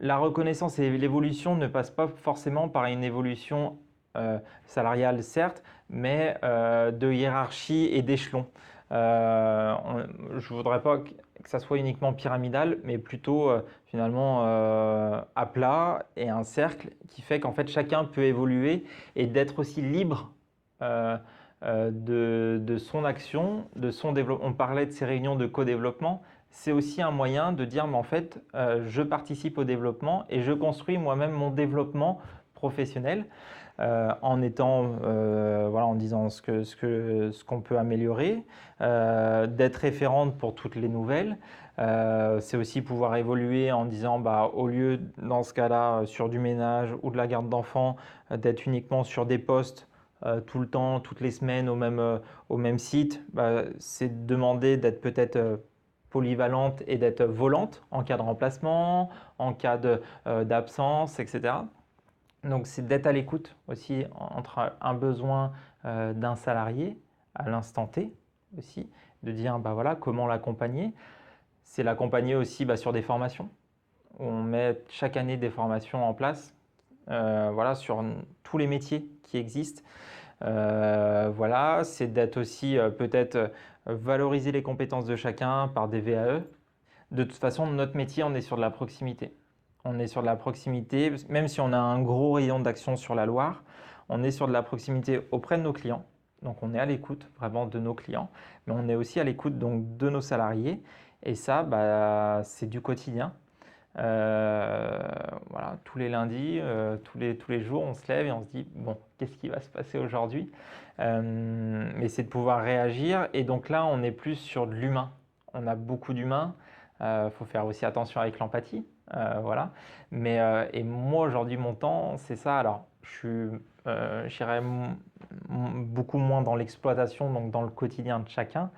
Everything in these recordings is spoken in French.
la reconnaissance et l'évolution ne passent pas forcément par une évolution salariale, certes, mais de hiérarchie et d'échelon. Je ne voudrais pas que ça soit uniquement pyramidal, mais plutôt finalement à plat et un cercle qui fait qu'en fait chacun peut évoluer et d'être aussi libre de son action, de son développement. On parlait de ces réunions de co-développement. C'est aussi un moyen de dire, mais en fait, je participe au développement et je construis moi-même mon développement professionnel en étant, voilà, en disant ce qu'on peut améliorer, d'être référente pour toutes les nouvelles. C'est aussi pouvoir évoluer en disant, bah, au lieu, dans ce cas-là, sur du ménage ou de la garde d'enfants, d'être uniquement sur des postes tout le temps, toutes les semaines au même site, bah, c'est demander d'être peut-être polyvalente et d'être volante en cas de remplacement, en cas d'absence, etc. Donc c'est d'être à l'écoute aussi entre un besoin d'un salarié à l'instant T aussi, de dire bah voilà, comment l'accompagner. C'est l'accompagner aussi sur des formations. On met chaque année des formations en place voilà, sur tous les métiers qui existent. Voilà, c'est d'être aussi peut-être valoriser les compétences de chacun par des VAE. De toute façon, notre métier, on est sur de la proximité. On est sur de la proximité, même si on a un gros rayon d'action sur la Loire, on est sur de la proximité auprès de nos clients. Donc on est à l'écoute vraiment de nos clients, mais on est aussi à l'écoute donc de nos salariés. Et ça, bah, c'est du quotidien. Voilà, tous les lundis, tous les jours, on se lève et on se dit bon, qu'est-ce qui va se passer aujourd'hui mais c'est de pouvoir réagir. Et donc là, on est plus sur de l'humain. On a beaucoup d'humains. Faut faire aussi attention avec l'empathie, voilà. Mais et moi aujourd'hui, mon temps, c'est ça. Alors, j'irais beaucoup moins dans l'exploitation, donc dans le quotidien de chacun.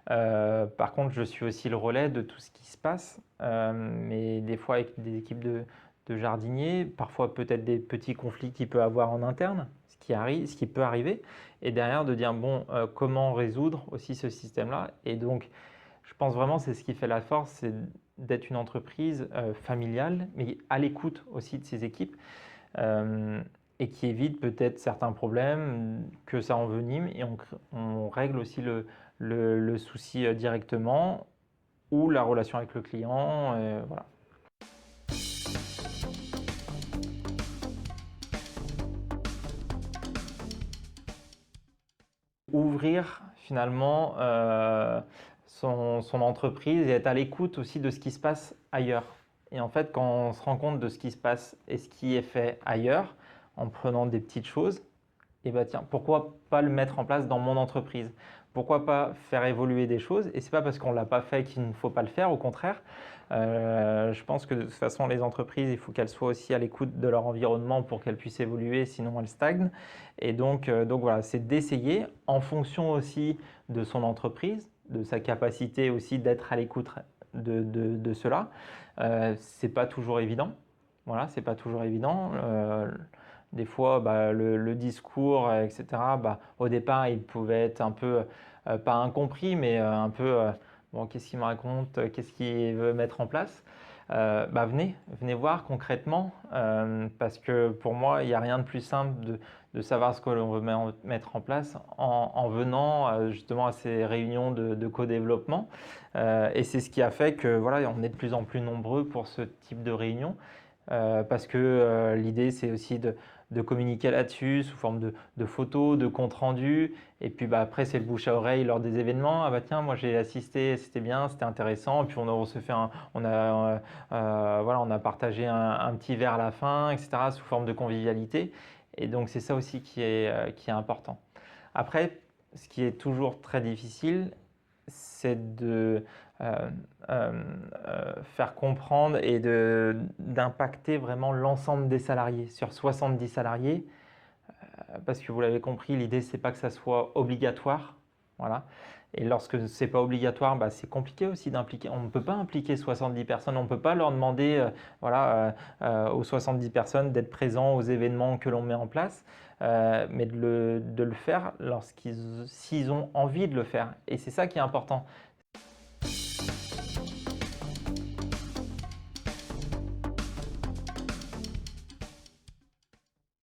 Par contre, je suis aussi le relais de tout ce qui se passe, mais des fois avec des équipes de jardiniers, parfois peut-être des petits conflits qu'il peut avoir en interne, ce qui peut arriver, et derrière de dire bon, comment résoudre aussi ce système-là. Et donc, je pense vraiment c'est ce qui fait la force, c'est d'être une entreprise familiale, mais à l'écoute aussi de ses équipes. Et qui évite peut-être certains problèmes que ça envenime et on règle aussi le souci directement ou la relation avec le client. Voilà. Ouvrir finalement son entreprise et être à l'écoute aussi de ce qui se passe ailleurs. Et en fait, quand on se rend compte de ce qui se passe et ce qui est fait ailleurs, en prenant des petites choses, et bah tiens, pourquoi pas le mettre en place dans mon entreprise? Pourquoi pas faire évoluer des choses? Et c'est pas parce qu'on l'a pas fait qu'il ne faut pas le faire, au contraire. Je pense que de toute façon, les entreprises, il faut qu'elles soient aussi à l'écoute de leur environnement pour qu'elles puissent évoluer, sinon elles stagnent. Et donc voilà, c'est d'essayer en fonction aussi de son entreprise, de sa capacité aussi d'être à l'écoute de cela. C'est pas toujours évident. Voilà, c'est pas toujours évident. Des fois, bah, le discours, etc., bah, au départ, il pouvait être un peu, pas incompris, mais un peu, bon, qu'est-ce qu'il me raconte, qu'est-ce qu'il veut mettre en place? Bah, venez voir concrètement, parce que pour moi, il n'y a rien de plus simple de savoir ce que l'on veut mettre en place en venant justement à ces réunions de co-développement. Et c'est ce qui a fait que voilà, on est de plus en plus nombreux pour ce type de réunion. Parce que l'idée c'est aussi de communiquer là-dessus sous forme de photos, de comptes rendus, et puis bah, après c'est le bouche à oreille lors des événements. Ah bah tiens, moi j'ai assisté, c'était bien, c'était intéressant, et puis voilà, on a partagé un petit verre à la fin, etc. sous forme de convivialité, et donc c'est ça aussi qui est important. Après, ce qui est toujours très difficile, c'est de faire comprendre et d'impacter vraiment l'ensemble des salariés sur 70 salariés parce que vous l'avez compris, l'idée c'est pas que ça soit obligatoire, voilà. Et lorsque c'est pas obligatoire, bah, c'est compliqué aussi d'impliquer. On ne peut pas impliquer 70 personnes, on ne peut pas leur demander voilà, aux 70 personnes d'être présents aux événements que l'on met en place, mais de le faire s'ils ont envie de le faire. Et c'est ça qui est important,